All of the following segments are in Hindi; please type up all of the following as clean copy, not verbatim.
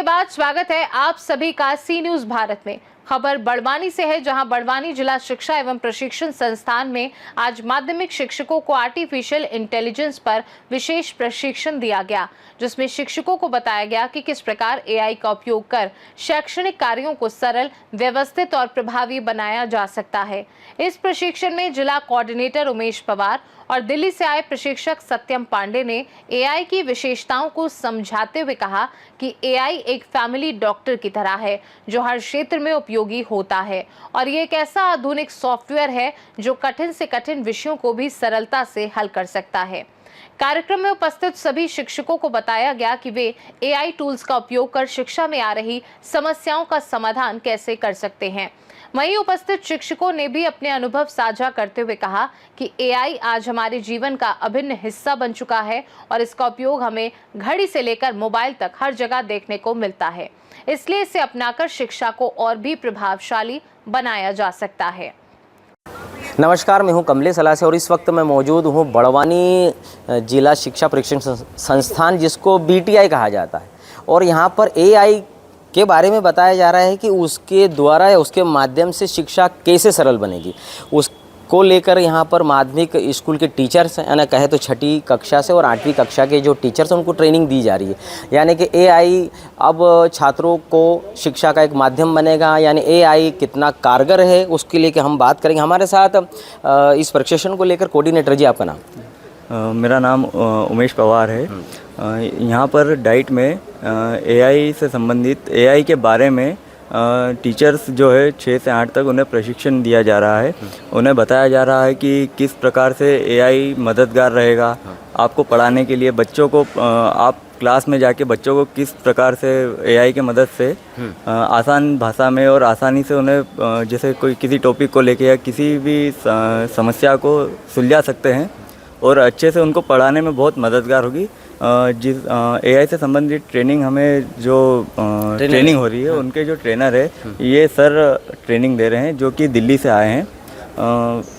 बाद स्वागत है आप सभी का सी न्यूज भारत में। खबर बड़वानी से है, जहां बड़वानी जिला शिक्षा एवं प्रशिक्षण संस्थान में आज माध्यमिक शिक्षकों को आर्टिफिशियल इंटेलिजेंस पर विशेष प्रशिक्षण दिया गया, जिसमें शिक्षकों को बताया गया कि किस प्रकार एआई का उपयोग कर शैक्षणिक कार्यों को सरल, व्यवस्थित और प्रभावी बनाया जा सकता है। इस प्रशिक्षण में जिला कोऑर्डिनेटर उमेश पवार और दिल्ली से आए प्रशिक्षक सत्यम पांडे ने एआई की विशेषताओं को समझाते हुए कहा कि एआई एक फैमिली डॉक्टर की तरह है, जो हर क्षेत्र में उपयोगी होता है और ये एक ऐसा आधुनिक सॉफ्टवेयर है जो कठिन से कठिन विषयों को भी सरलता से हल कर सकता है। कार्यक्रम में उपस्थित सभी शिक्षकों को बताया गया कि वे एआई टूल्स का उपयोग कर शिक्षा में आ रही समस्याओं का समाधान कैसे कर सकते हैं। वहीं उपस्थित शिक्षकों ने भी अपने अनुभव साझा करते हुए कहा कि एआई आज हमारे जीवन का अभिन्न हिस्सा बन चुका है और इसका उपयोग हमें घड़ी से लेकर मोबाइल तक हर जगह देखने को मिलता है। इसलिए इसे अपनाकर शिक्षा को और भी प्रभावशाली बनाया जा सकता है। नमस्कार, मैं हूं कमलेश अलासे और इस वक्त मैं मौजूद हूं बड़वानी जिला शिक्षा प्रशिक्षण संस्थान, जिसको बीटीआई कहा जाता है। और यहां पर एआई के बारे में बताया जा रहा है कि उसके द्वारा या उसके माध्यम से शिक्षा कैसे सरल बनेगी। उसको लेकर यहाँ पर माध्यमिक स्कूल के टीचर्स, यानी कहे तो छठी कक्षा से और 8वीं कक्षा के जो टीचर्स हैं उनको ट्रेनिंग दी जा रही है। यानी कि एआई अब छात्रों को शिक्षा का एक माध्यम बनेगा, यानी एआई कितना कारगर है उसके लिए हम बात करेंगे। हमारे साथ इस प्रशिक्षण को लेकर कोऑर्डिनेटर जी, आपका नाम? मेरा नाम उमेश पवार है। यहाँ पर डाइट में एआई से संबंधित एआई के बारे में टीचर्स जो है 6 से 8 तक उन्हें प्रशिक्षण दिया जा रहा है। उन्हें बताया जा रहा है कि किस प्रकार से एआई मददगार रहेगा आपको पढ़ाने के लिए। बच्चों को आप क्लास में जाके बच्चों को किस प्रकार से एआई के मदद से आसान भाषा में और आसानी से उन्हें जैसे कोई किसी टॉपिक को लेके या किसी भी समस्या को सुलझा सकते हैं और अच्छे से उनको पढ़ाने में बहुत मददगार होगी। जिस एआई से संबंधित ट्रेनिंग हमें जो ट्रेनिंग हो रही है, उनके जो ट्रेनर है ये सर ट्रेनिंग दे रहे हैं, जो कि दिल्ली से आए हैं।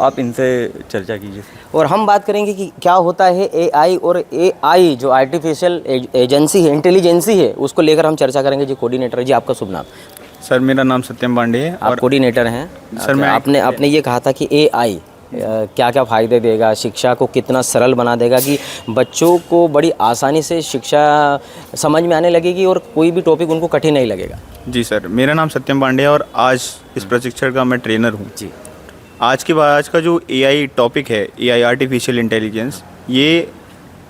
आप इनसे चर्चा कीजिए। और हम बात करेंगे कि क्या होता है एआई, और एआई जो आर्टिफिशियल एजेंसी है, इंटेलिजेंसी है, उसको लेकर हम चर्चा करेंगे। जी कोऑर्डिनेटर जी, आपका शुभ नाम? सर मेरा नाम सत्यम पांडे है। आप कोऑर्डिनेटर हैं सर। मैं आपने ये कहा था कि एआई क्या क्या फ़ायदे देगा, शिक्षा को कितना सरल बना देगा कि बच्चों को बड़ी आसानी से शिक्षा समझ में आने लगेगी और कोई भी टॉपिक उनको कठिन नहीं लगेगा। जी सर, मेरा नाम सत्यम पांडे है और आज इस प्रशिक्षण का मैं ट्रेनर हूँ। जी, आज का जो एआई टॉपिक है, एआई आर्टिफिशियल इंटेलिजेंस, ये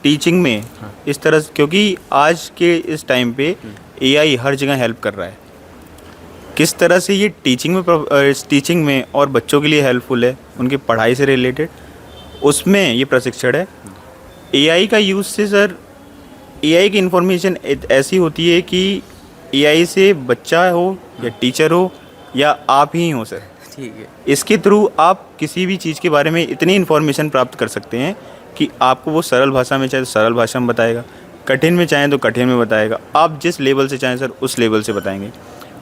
टीचिंग में इस तरह, क्योंकि आज के इस टाइम पे एआई हर जगह हेल्प कर रहा है, किस तरह से ये टीचिंग में और बच्चों के लिए हेल्पफुल है, उनकी पढ़ाई से रिलेटेड, उसमें ये प्रशिक्षण है। एआई का यूज़ से सर, एआई की इन्फॉर्मेशन ऐसी होती है कि एआई से बच्चा हो या टीचर हो या आप ही हो सर, ठीक है, इसके थ्रू आप किसी भी चीज़ के बारे में इतनी इन्फॉर्मेशन प्राप्त कर सकते हैं कि आपको वो सरल भाषा में चाहे तो सरल भाषा में बताएगा, कठिन में चाहें तो कठिन में बताएगा, आप जिस लेवल से चाहें सर उस लेवल से बताएंगे।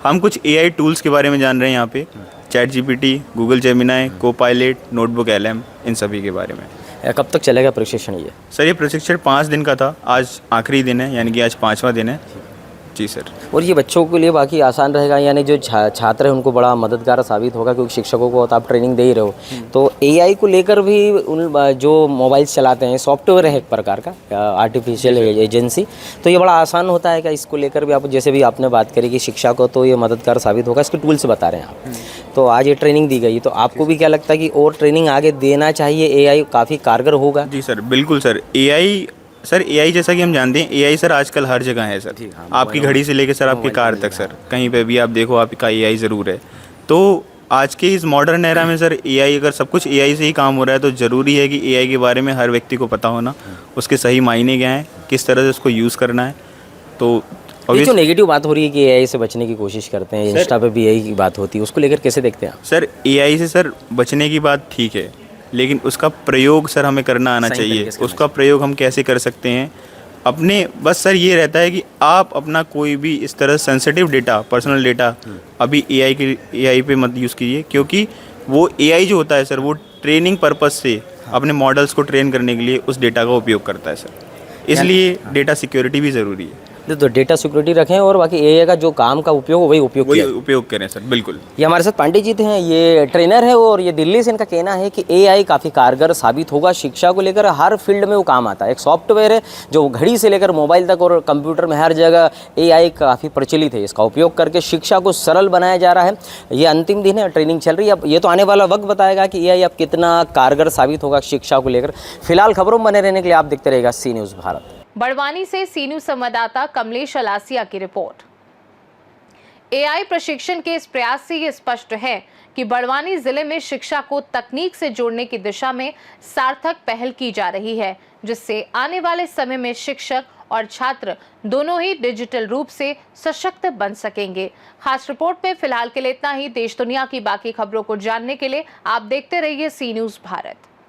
हम कुछ एआई टूल्स के बारे में जान रहे हैं यहाँ पे, ChatGPT, Google Gemini, Copilot, notebook LM, इन सभी के बारे में। कब तक चलेगा प्रशिक्षण ये? सर ये प्रशिक्षण 5 दिन का था, आज आखिरी दिन है, यानी कि आज 5वां दिन है। जी सर। और ये बच्चों के लिए बाकी आसान रहेगा, यानी जो छात्र हैं उनको बड़ा मददगार साबित होगा, क्योंकि शिक्षकों को तो आप ट्रेनिंग दे ही रहे हो। तो एआई को लेकर भी उन जो मोबाइल चलाते हैं, सॉफ्टवेयर है एक प्रकार का आर्टिफिशियल एजेंसी, तो ये बड़ा आसान होता है क्या? इसको लेकर भी आप, जैसे भी आपने बात करी कि शिक्षा को तो ये मददगार साबित होगा, इसके टूल्स बता रहे हैं आप। तो आज ये ट्रेनिंग दी गई, तो आपको भी क्या लगता है कि और ट्रेनिंग आगे देना चाहिए? एआई काफ़ी कारगर होगा। जी सर, बिल्कुल सर। एआई जैसा कि हम जानते हैं, एआई सर आजकल हर जगह है सर। आपकी घड़ी से लेकर सर आपकी कार तक सर, कहीं पे भी आप देखो आपका एआई ज़रूर है। तो आज के इस मॉडर्न एरा में सर एआई, अगर सब कुछ एआई से ही काम हो रहा है, तो ज़रूरी है कि एआई के बारे में हर व्यक्ति को पता होना, उसके सही मायने क्या हैं, किस तरह से उसको यूज़ करना है। तो ये जो नेगेटिव बात हो रही है कि एआई से बचने की कोशिश करते हैं, इंस्टा पे भी एआई की बात होती है, उसको लेकर कैसे देखते हैं आप? सर एआई से सर बचने की बात ठीक है, लेकिन उसका प्रयोग सर हमें करना आना चाहिए। उसका प्रयोग हम कैसे कर सकते हैं अपने, बस सर ये रहता है कि आप अपना कोई भी इस तरह सेंसिटिव डेटा, पर्सनल डेटा अभी एआई पे मत यूज़ कीजिए, क्योंकि वो एआई जो होता है सर, वो ट्रेनिंग पर्पस से अपने मॉडल्स को ट्रेन करने के लिए उस डेटा का उपयोग करता है सर, इसलिए डेटा सिक्योरिटी भी ज़रूरी है। तो डेटा सिक्योरिटी रखें और बाकी एआई का जो काम का उपयोग हो वही उपयोग वही किया। उपयोग करें सर, बिल्कुल। ये हमारे साथ पांडे जी हैं, ये ट्रेनर है और ये दिल्ली से इनका कहना है कि एआई काफ़ी कारगर साबित होगा शिक्षा को लेकर। हर फील्ड में वो काम आता है। एक सॉफ्टवेयर है जो घड़ी से लेकर मोबाइल तक और कंप्यूटर में हर जगह एआई काफ़ी प्रचलित है। इसका उपयोग करके शिक्षा को सरल बनाया जा रहा है। ये अंतिम दिन है, ट्रेनिंग चल रही है। अब ये तो आने वाला वक्त बताएगा कि एआई अब कितना कारगर साबित होगा शिक्षा को लेकर। फिलहाल खबरों में बने रहने के लिए आप देखते रहेगा सी न्यूज़ भारत। बड़वानी से सी न्यूज़ संवाददाता कमलेश अलासिया की रिपोर्ट। एआई प्रशिक्षण के इस प्रयास से ये स्पष्ट है कि बड़वानी जिले में शिक्षा को तकनीक से जोड़ने की दिशा में सार्थक पहल की जा रही है, जिससे आने वाले समय में शिक्षक और छात्र दोनों ही डिजिटल रूप से सशक्त बन सकेंगे। खास रिपोर्ट में फिलहाल के लिए इतना ही। देश दुनिया की बाकी खबरों को जानने के लिए आप देखते रहिए सी न्यूज़ भारत।